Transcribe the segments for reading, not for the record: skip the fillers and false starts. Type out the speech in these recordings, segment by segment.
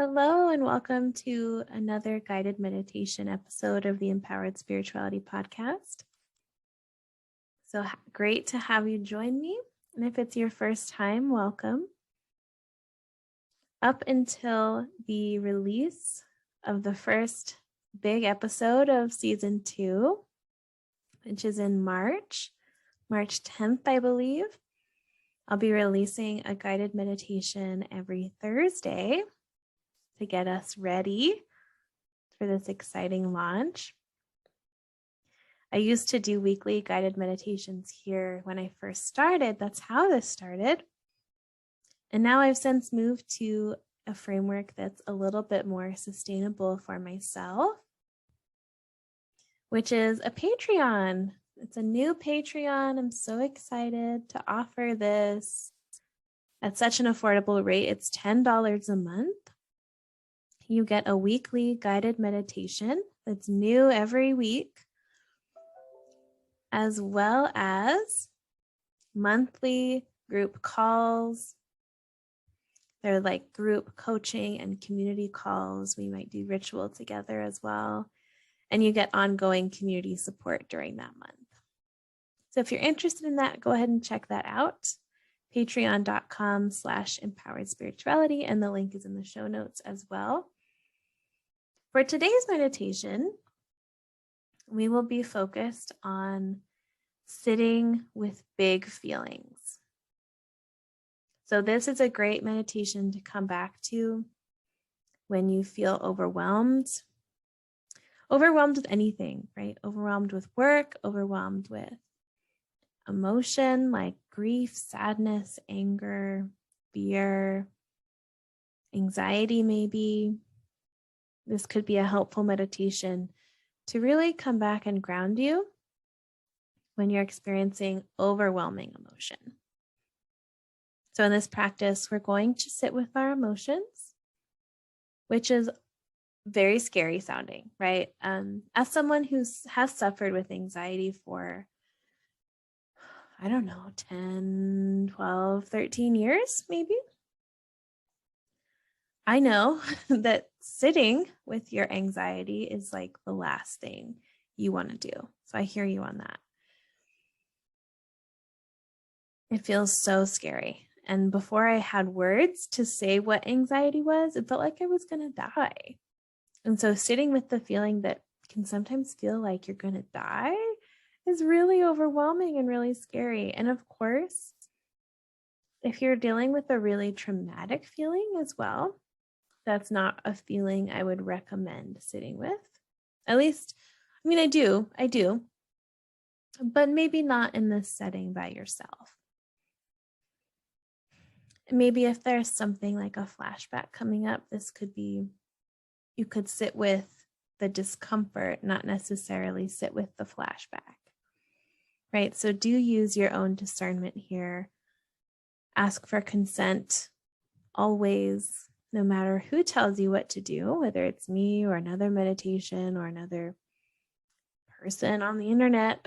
Hello, and welcome to another guided meditation episode of the Empowered Spirituality podcast. So great to have you join me. And if it's your first time, welcome. Up until the release of the first big episode of season 2, which is in March 10th, I believe, I'll be releasing a guided meditation every Thursday to get us ready for this exciting launch. I used to do weekly guided meditations here when I first started. That's how this started. And now I've since moved to a framework that's a little bit more sustainable for myself, which is a Patreon. It's a new Patreon. I'm so excited to offer this at such an affordable rate. It's $10 a month. You get a weekly guided meditation that's new every week, as well as monthly group calls. They're like group coaching and community calls. We might do ritual together as well. And you get ongoing community support during that month. So if you're interested in that, go ahead and check that out. Patreon.com/empoweredspirituality, and the link is in the show notes as well. For today's meditation, we will be focused on sitting with big feelings. So this is a great meditation to come back to when you feel overwhelmed with anything, right? Overwhelmed with work, overwhelmed with emotion like grief, sadness, anger, fear, anxiety maybe. This could be a helpful meditation to really come back and ground you when you're experiencing overwhelming emotion. So in this practice, we're going to sit with our emotions, which is very scary sounding, right? As someone who has suffered with anxiety for, 10, 12, 13 years, maybe, I know that sitting with your anxiety is like the last thing you want to do. So I hear you on that. It feels so scary. And before I had words to say what anxiety was, it felt like I was going to die. And so sitting with the feeling that can sometimes feel like you're going to die is really overwhelming and really scary. And of course, if you're dealing with a really traumatic feeling as well, that's not a feeling I would recommend sitting with. At least, I do, but maybe not in this setting by yourself. Maybe if there's something like a flashback coming up, you could sit with the discomfort, not necessarily sit with the flashback, right? So do use your own discernment here. Ask for consent always. No matter who tells you what to do, whether it's me or another meditation or another person on the internet,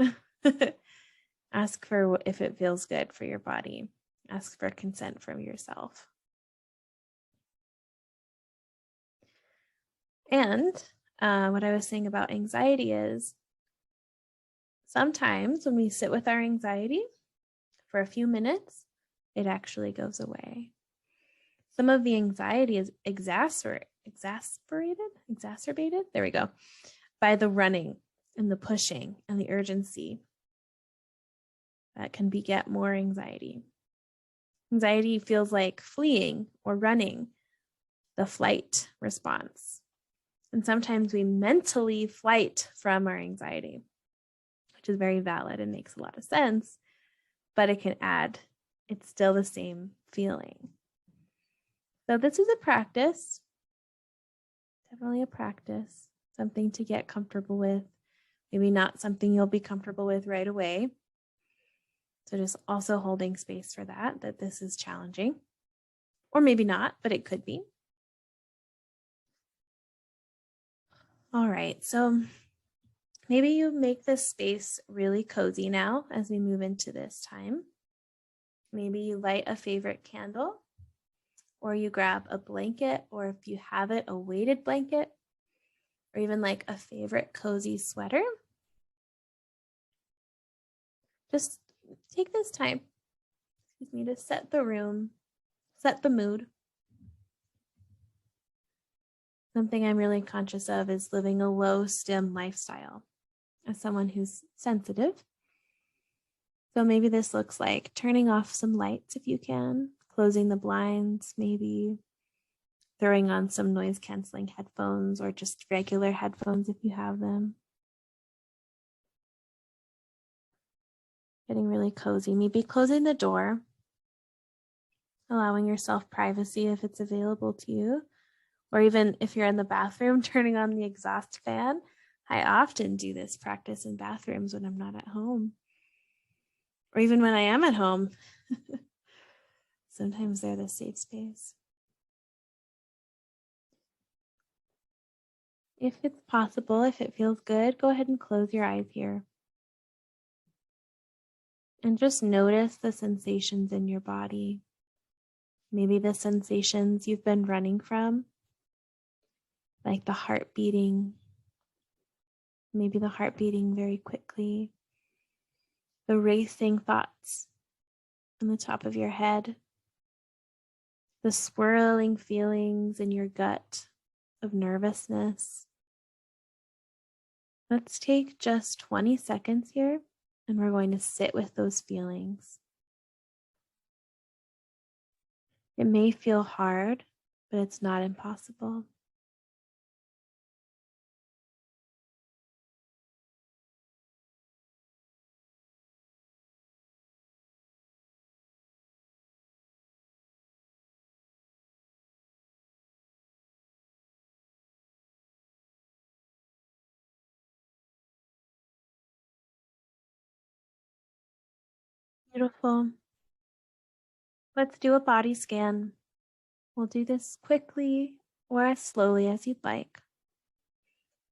ask for if it feels good for your body. Ask for consent from yourself. And what I was saying about anxiety is sometimes when we sit with our anxiety for a few minutes, it actually goes away. Some of the anxiety is exacerbated, there we go, by the running and the pushing and the urgency. That can beget more anxiety. Anxiety feels like fleeing or running, the flight response. And sometimes we mentally flight from our anxiety, which is very valid and makes a lot of sense, but it's still the same feeling. So this is a practice, definitely a practice, something to get comfortable with, maybe not something you'll be comfortable with right away. So just also holding space for that this is challenging, or maybe not, but it could be. All right, so maybe you make this space really cozy now as we move into this time. Maybe you light a favorite candle or you grab a blanket, or if you have it, a weighted blanket, or even like a favorite cozy sweater. Just take this time, to set the room, set the mood. Something I'm really conscious of is living a low stim lifestyle as someone who's sensitive. So maybe this looks like turning off some lights if you can, closing the blinds, maybe throwing on some noise canceling headphones or just regular headphones if you have them. Getting really cozy, maybe closing the door, allowing yourself privacy if it's available to you, or even if you're in the bathroom, turning on the exhaust fan. I often do this practice in bathrooms when I'm not at home, or even when I am at home. Sometimes they're the safe space. If it's possible, if it feels good, go ahead and close your eyes here. And just notice the sensations in your body. Maybe the sensations you've been running from, like the heart beating, maybe the heart beating very quickly, the racing thoughts in the top of your head, the swirling feelings in your gut of nervousness. Let's take just 20 seconds here, and we're going to sit with those feelings. It may feel hard, but it's not impossible. Beautiful. Let's do a body scan. We'll do this quickly or as slowly as you'd like.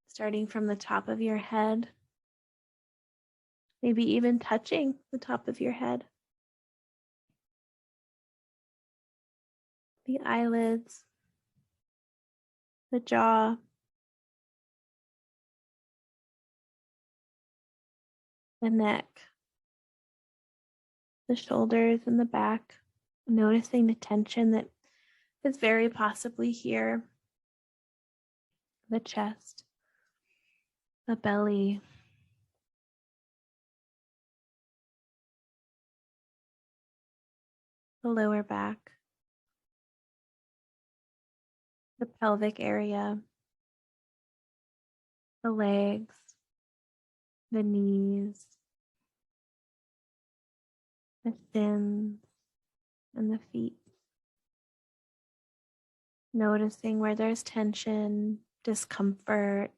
Starting from the top of your head, maybe even touching the top of your head. The eyelids, the jaw, the neck, the shoulders and the back, noticing the tension that is very possibly here, the chest, the belly, the lower back, the pelvic area, the legs, the knees, the shins, and the feet. Noticing where there's tension, discomfort,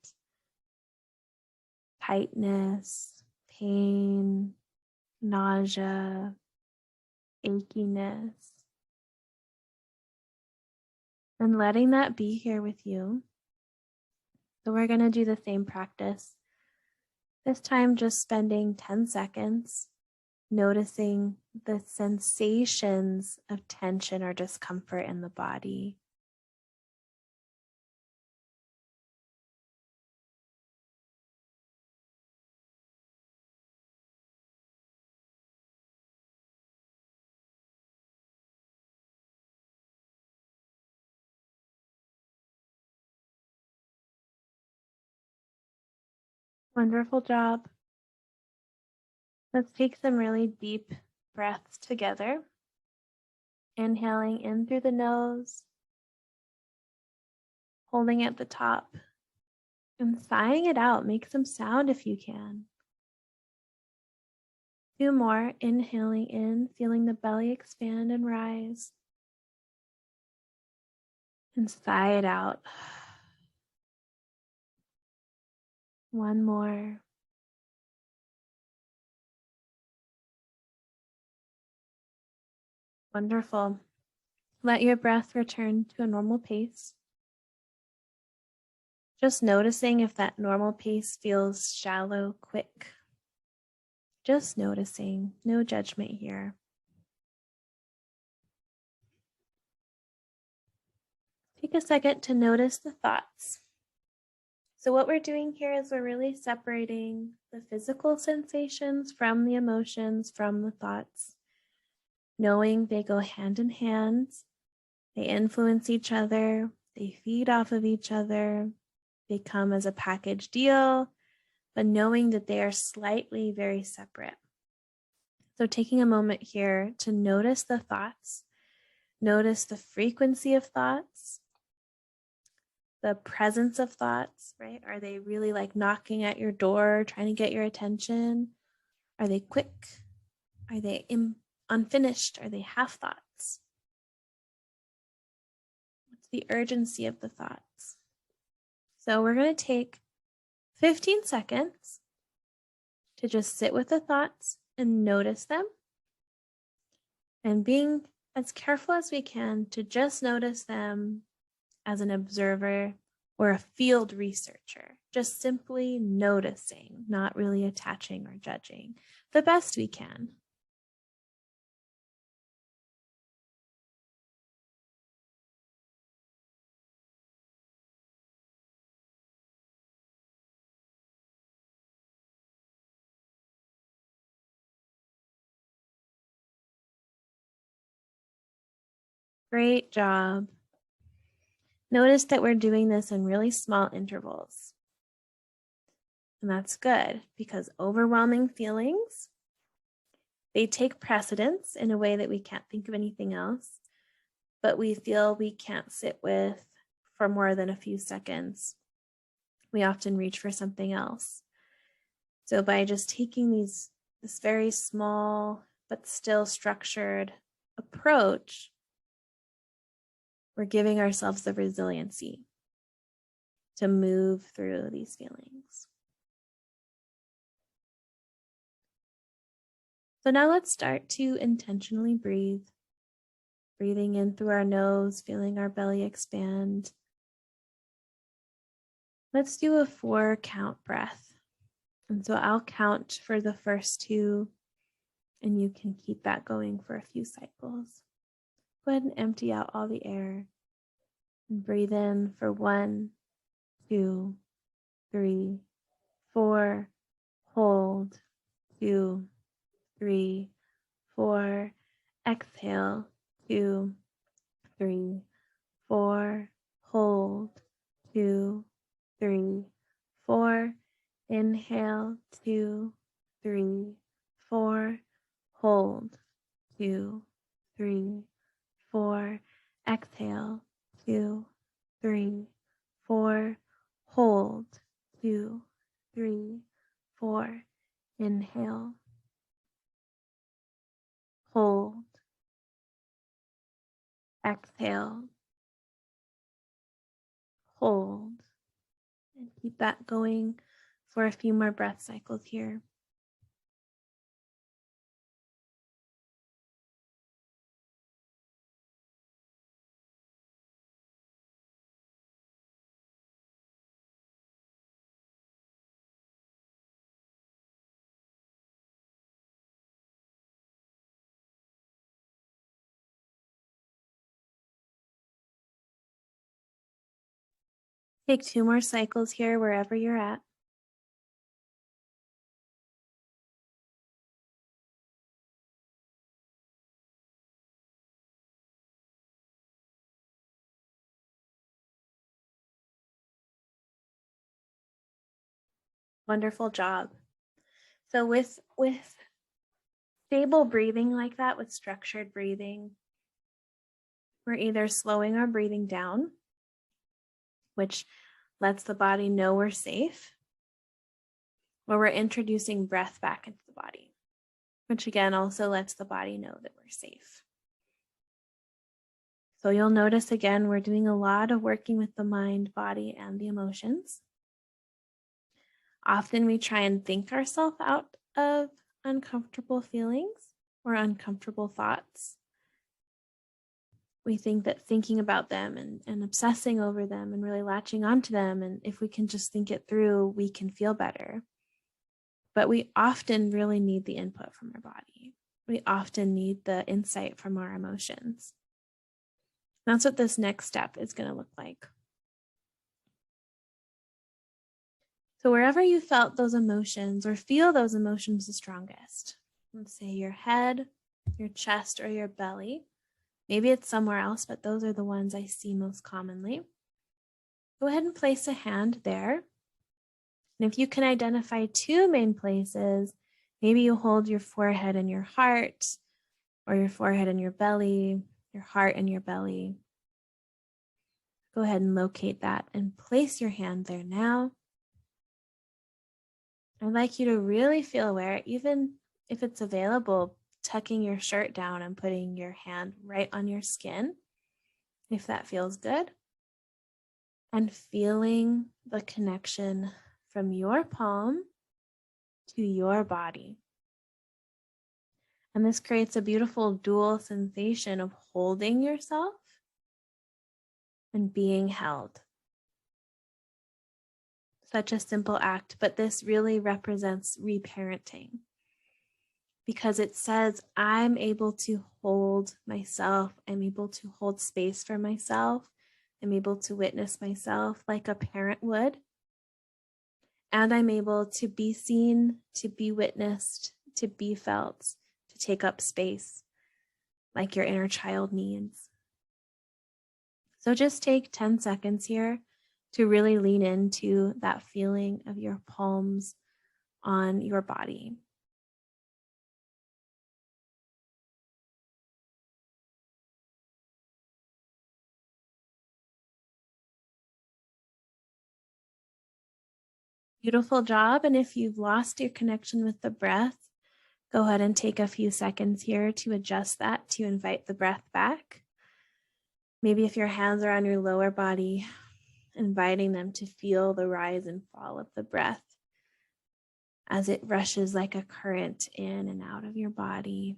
tightness, pain, nausea, achiness, and letting that be here with you. So we're going to do the same practice. This time, just spending 10 seconds noticing the sensations of tension or discomfort in the body. Wonderful job. Let's take some really deep breaths together. Inhaling in through the nose, holding at the top, and sighing it out. Make some sound if you can. 2 more. Inhaling in, feeling the belly expand and rise. And sigh it out. 1 more. Wonderful. Let your breath return to a normal pace. Just noticing if that normal pace feels shallow, quick. Just noticing, no judgment here. Take a second to notice the thoughts. So what we're doing here is we're really separating the physical sensations from the emotions, from the thoughts, knowing they go hand in hand, they influence each other, they feed off of each other, they come as a package deal, but knowing that they are slightly very separate. So taking a moment here to notice the thoughts, notice the frequency of thoughts, the presence of thoughts, right? Are they really like knocking at your door, trying to get your attention? Are they quick? Are they unfinished? Are they half thoughts? What's the urgency of the thoughts? So we're going to take 15 seconds to just sit with the thoughts and notice them, and being as careful as we can to just notice them as an observer or a field researcher, just simply noticing, not really attaching or judging, the best we can. Great job. Notice that we're doing this in really small intervals. And that's good because overwhelming feelings, they take precedence in a way that we can't think of anything else, but we feel we can't sit with for more than a few seconds. We often reach for something else. So by just taking this very small but still structured approach, we're giving ourselves the resiliency to move through these feelings. So now let's start to intentionally breathe. Breathing in through our nose, feeling our belly expand. Let's do a 4-count breath. And so I'll count for the first 2, and you can keep that going for a few cycles. Go ahead and empty out all the air. And breathe in for 1, 2, 3, 4. Hold. 2, 3, 4. Exhale. 2, 3, 4. Hold. 2, 3, 4. Inhale. 2, 3, 4. Hold. 2, 3, 4. Exhale. 2, 3, 4. Hold. 2, 3, 4. Inhale. Hold. Exhale. Hold. And keep that going for a few more breath cycles here. Take 2 more cycles here wherever you're at. Wonderful job. So with stable breathing like that, with structured breathing, we're either slowing our breathing down, which lets the body know we're safe, or we're introducing breath back into the body, which again also lets the body know that we're safe. So you'll notice again, we're doing a lot of working with the mind, body, and the emotions. Often we try and think ourselves out of uncomfortable feelings or uncomfortable thoughts. We think that thinking about them and obsessing over them and really latching onto them, and if we can just think it through, we can feel better. But we often really need the input from our body. We often need the insight from our emotions. That's what this next step is going to look like. So wherever you felt those emotions or feel those emotions the strongest, let's say your head, your chest, or your belly. Maybe it's somewhere else, but those are the ones I see most commonly. Go ahead and place a hand there. And if you can identify two main places, maybe you hold your forehead and your heart, or your forehead and your belly, your heart and your belly. Go ahead and locate that and place your hand there now. I'd like you to really feel aware, even if it's available, tucking your shirt down and putting your hand right on your skin, if that feels good. And feeling the connection from your palm to your body. And this creates a beautiful dual sensation of holding yourself and being held. Such a simple act, but this really represents reparenting because it says I'm able to hold myself. I'm able to hold space for myself. I'm able to witness myself like a parent would. And I'm able to be seen, to be witnessed, to be felt, to take up space like your inner child needs. So just take 10 seconds here to really lean into that feeling of your palms on your body. Beautiful job. And if you've lost your connection with the breath, go ahead and take a few seconds here to adjust that, to invite the breath back. Maybe if your hands are on your lower body, inviting them to feel the rise and fall of the breath as it rushes like a current in and out of your body.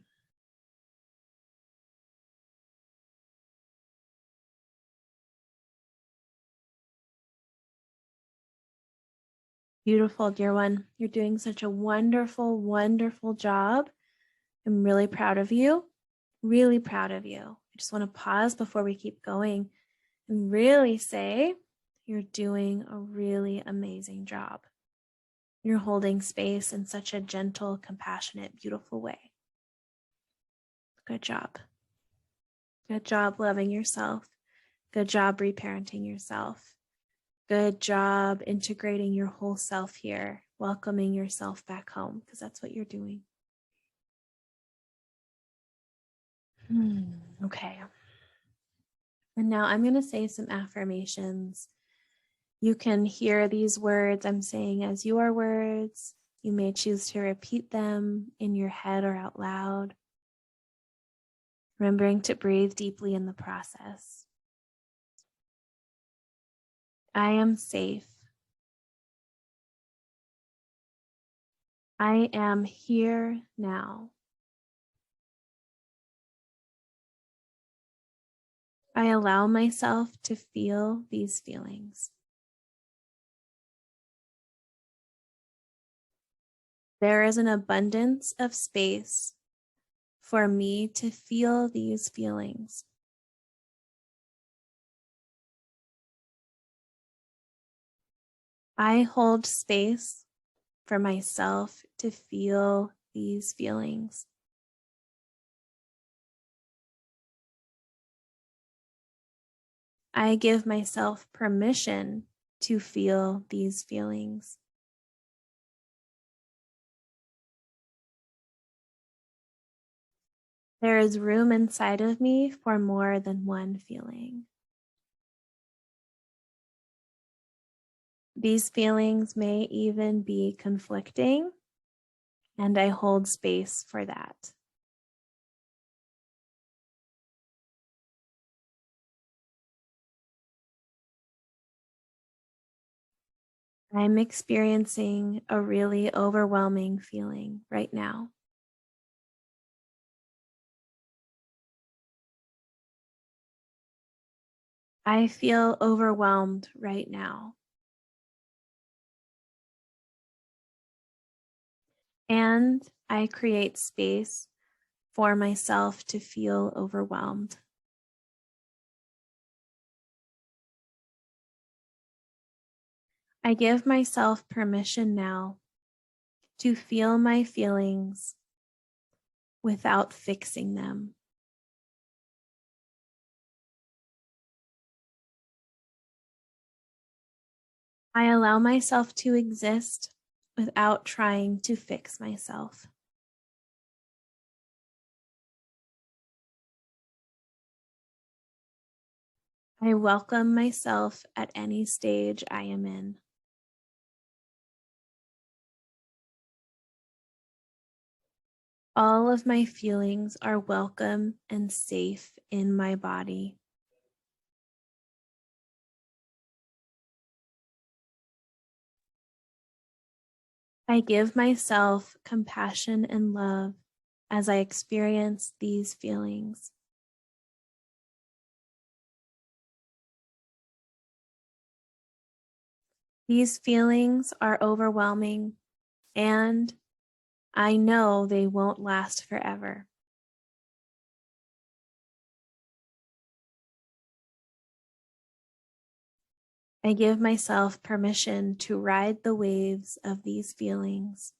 Beautiful, dear one. You're doing such a wonderful, wonderful job. I'm really proud of you. Really proud of you. I just want to pause before we keep going and really say you're doing a really amazing job. You're holding space in such a gentle, compassionate, beautiful way. Good job. Good job loving yourself. Good job reparenting yourself. Good job integrating your whole self here, welcoming yourself back home, because that's what you're doing. Okay. And now I'm going to say some affirmations. You can hear these words I'm saying as your words. You may choose to repeat them in your head or out loud, remembering to breathe deeply in the process. I am safe. I am here now. I allow myself to feel these feelings. There is an abundance of space for me to feel these feelings. I hold space for myself to feel these feelings. I give myself permission to feel these feelings. There is room inside of me for more than one feeling. These feelings may even be conflicting, and I hold space for that. I'm experiencing a really overwhelming feeling right now. I feel overwhelmed right now. And I create space for myself to feel overwhelmed. I give myself permission now to feel my feelings without fixing them. I allow myself to exist without trying to fix myself. I welcome myself at any stage I am in. All of my feelings are welcome and safe in my body. I give myself compassion and love as I experience these feelings. These feelings are overwhelming, and I know they won't last forever. I give myself permission to ride the waves of these feelings,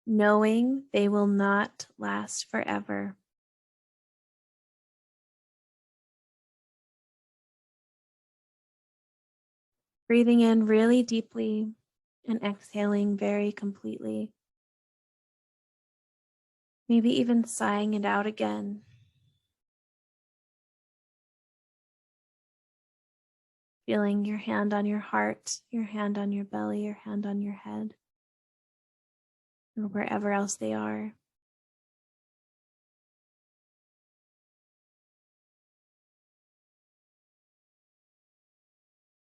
knowing they will not last forever. Breathing in really deeply and exhaling very completely. Maybe even sighing it out again. Feeling your hand on your heart, your hand on your belly, your hand on your head, or wherever else they are.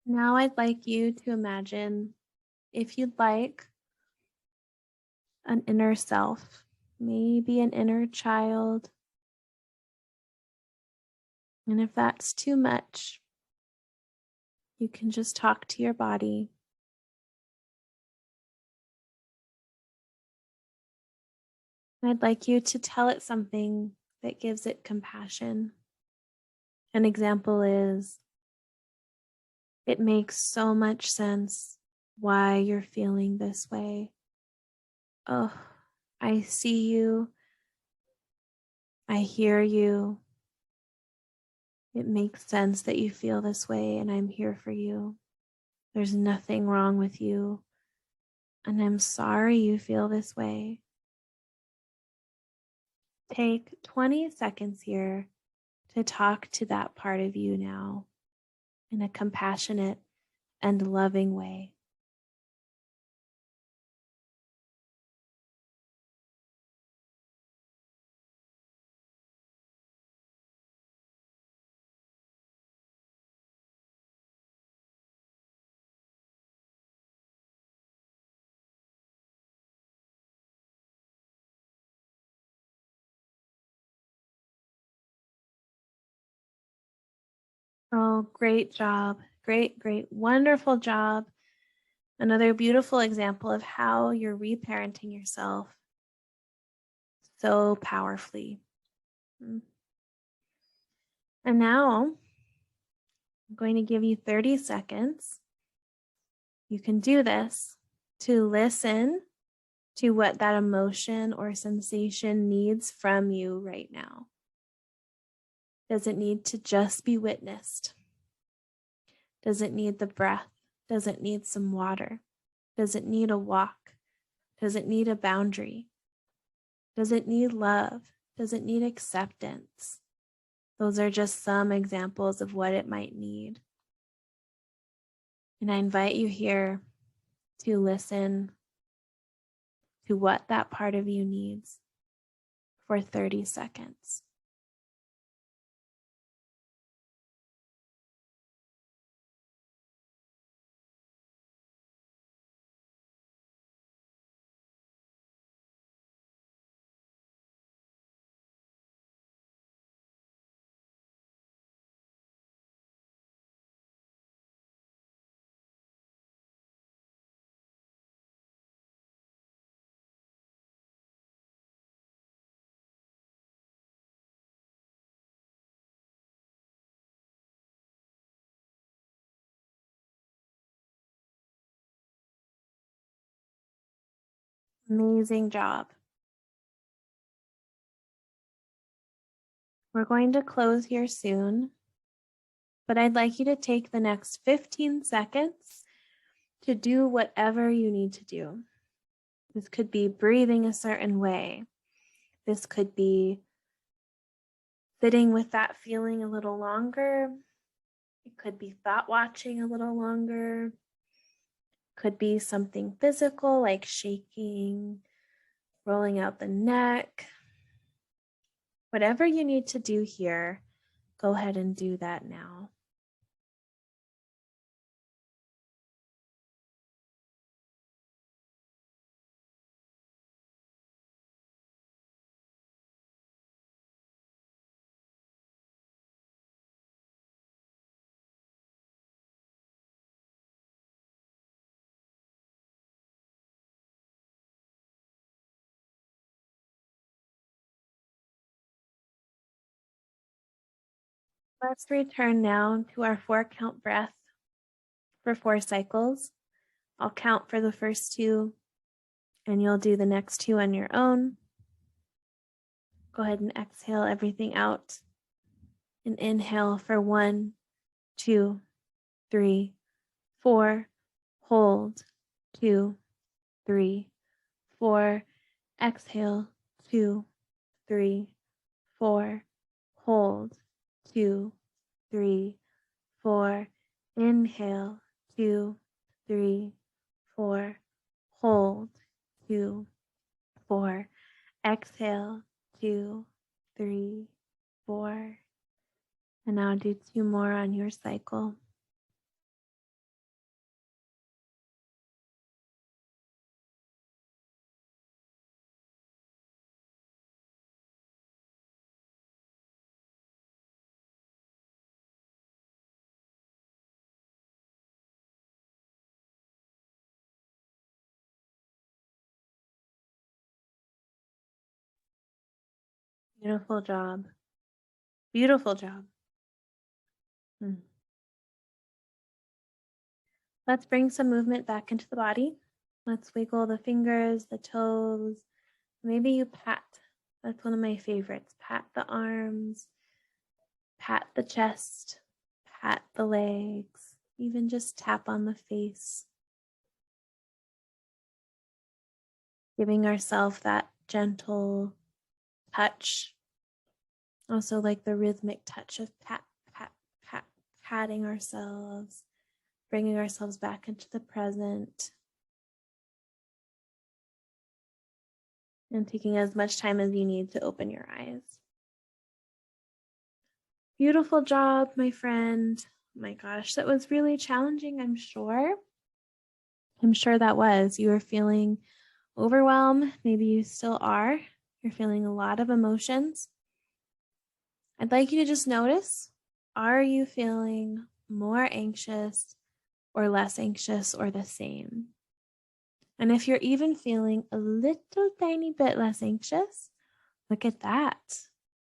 Now I'd like you to imagine, if you'd like, an inner self, maybe an inner child. And if that's too much, you can just talk to your body. I'd like you to tell it something that gives it compassion. An example is, it makes so much sense why you're feeling this way. Oh, I see you. I hear you. It makes sense that you feel this way, and I'm here for you. There's nothing wrong with you, and I'm sorry you feel this way. Take 20 seconds here to talk to that part of you now in a compassionate and loving way. Oh, great job. Great, great, wonderful job. Another beautiful example of how you're reparenting yourself so powerfully. And now I'm going to give you 30 seconds. You can do this to listen to what that emotion or sensation needs from you right now. Does it need to just be witnessed? Does it need the breath? Does it need some water? Does it need a walk? Does it need a boundary? Does it need love? Does it need acceptance? Those are just some examples of what it might need. And I invite you here to listen to what that part of you needs for 30 seconds. Amazing job. We're going to close here soon, but I'd like you to take the next 15 seconds to do whatever you need to do. This could be breathing a certain way. This could be sitting with that feeling a little longer. It could be thought watching a little longer. Could be something physical like shaking, rolling out the neck. Whatever you need to do here, go ahead and do that now. Let's return now to our 4-count breath for 4 cycles. I'll count for the first 2, and you'll do the next 2 on your own. Go ahead and exhale everything out. And inhale for 1, 2, 3, 4. Hold. 2, 3, 4. Exhale. 2, 3, 4. Hold. 2, 3, 4. Inhale. 2, 3, 4. Hold. 2, 4. Exhale. 2, 3, 4. And now do 2 more on your cycle. Beautiful job. Beautiful job. Let's bring some movement back into the body. Let's wiggle the fingers, the toes. Maybe you pat. That's one of my favorites. Pat the arms, pat the chest, pat the legs, even just tap on the face. Giving ourselves that gentle touch. Also like the rhythmic touch of pat, pat, pat, patting ourselves, bringing ourselves back into the present. And taking as much time as you need to open your eyes. Beautiful job, my friend. Oh my gosh, that was really challenging, I'm sure. I'm sure that was. You were feeling overwhelmed. Maybe you still are. You're feeling a lot of emotions. I'd like you to just notice, are you feeling more anxious or less anxious or the same? And if you're even feeling a little tiny bit less anxious, look at that.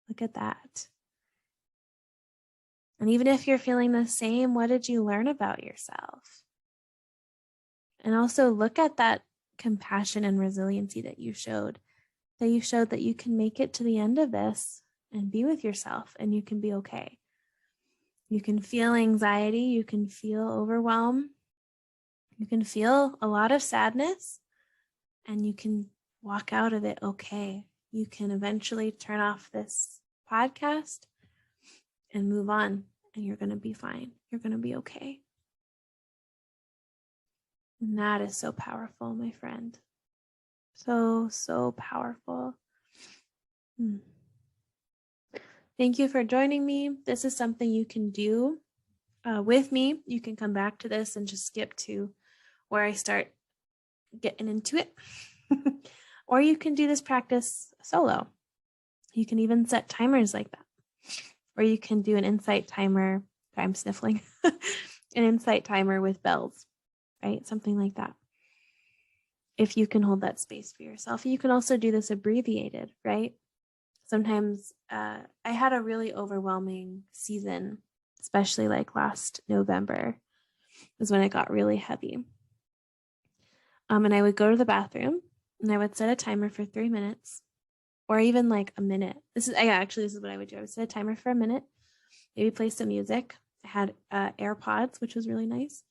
Look at that. And even if you're feeling the same, what did you learn about yourself? And also look at that compassion and resiliency that you showed that you can make it to the end of this and be with yourself, and you can be okay. You can feel anxiety, you can feel overwhelm, you can feel a lot of sadness, and you can walk out of it okay. You can eventually turn off this podcast and move on, and you're going to be fine. You're going to be okay. And that is so powerful, my friend. So, so powerful. Thank you for joining me. This is something you can do with me. You can come back to this and just skip to where I start getting into it. Or you can do this practice solo. You can even set timers like that. Or you can do an insight timer. I'm sniffling. An insight timer with bells, right? Something like that. If you can hold that space for yourself. You can also do this abbreviated, right? Sometimes I had a really overwhelming season, especially like last November is when it got really heavy. And I would go to the bathroom And I would set a timer for 3 minutes or even like a minute. This is what I would do. I would set a timer for a minute, maybe play some music. I had AirPods, which was really nice.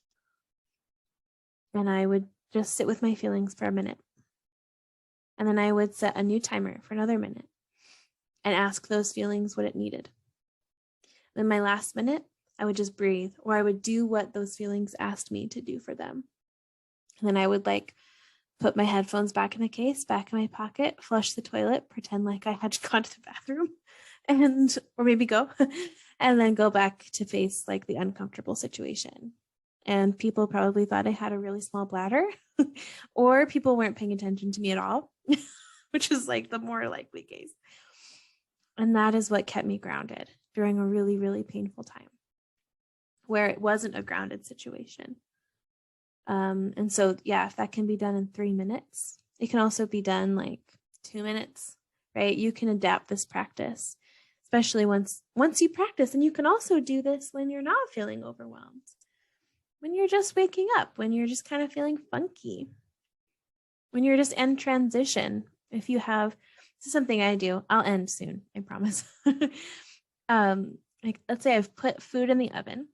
And I would just sit with my feelings for a minute. And then I would set a new timer for another minute and ask those feelings what it needed. Then my last minute, I would just breathe, or I would do what those feelings asked me to do for them. And then I would like put my headphones back in the case, back in my pocket, flush the toilet, pretend like I had gone to the bathroom, or maybe go, and then go back to face like the uncomfortable situation. And people probably thought I had a really small bladder, or people weren't paying attention to me at all, which is like the more likely case. And that is what kept me grounded during a really, really painful time where it wasn't a grounded situation. And so, yeah, if that can be done in 3 minutes, it can also be done like 2 minutes, right? You can adapt this practice, especially once you practice. And you can also do this when you're not feeling overwhelmed, when you're just waking up, when you're just kind of feeling funky, when you're just in transition. If you have, this is something I do, I'll end soon, I promise. Like let's say I've put food in the oven.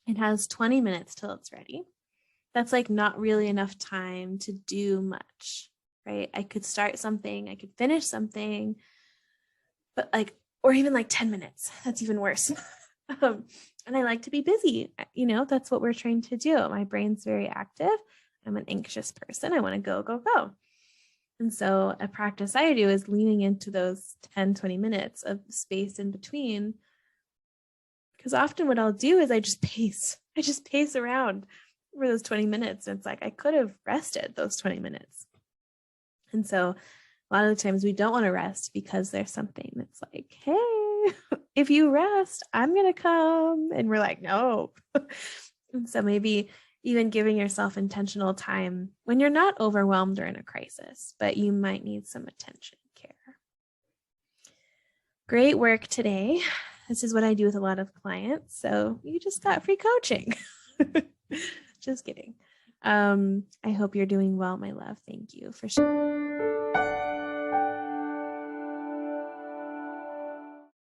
It has 20 minutes till it's ready. That's like not really enough time to do much, right? I could start something, I could finish something, but like, or even like 10 minutes, that's even worse. And I like to be busy. That's what we're trained to do. My brain's very active. I'm an anxious person. I want to go, go, go. And so a practice I do is leaning into those 10, 20 minutes of space in between. Because often what I'll do is I just pace around for those 20 minutes. And it's like, I could have rested those 20 minutes. And so a lot of the times we don't want to rest because there's something that's like, hey, if you rest, I'm going to come. And we're like, no. And so maybe even giving yourself intentional time when you're not overwhelmed or in a crisis, but you might need some attention, care. Great work today. This is what I do with a lot of clients. So you just got free coaching. Just kidding. I hope you're doing well, my love. Thank you for sharing.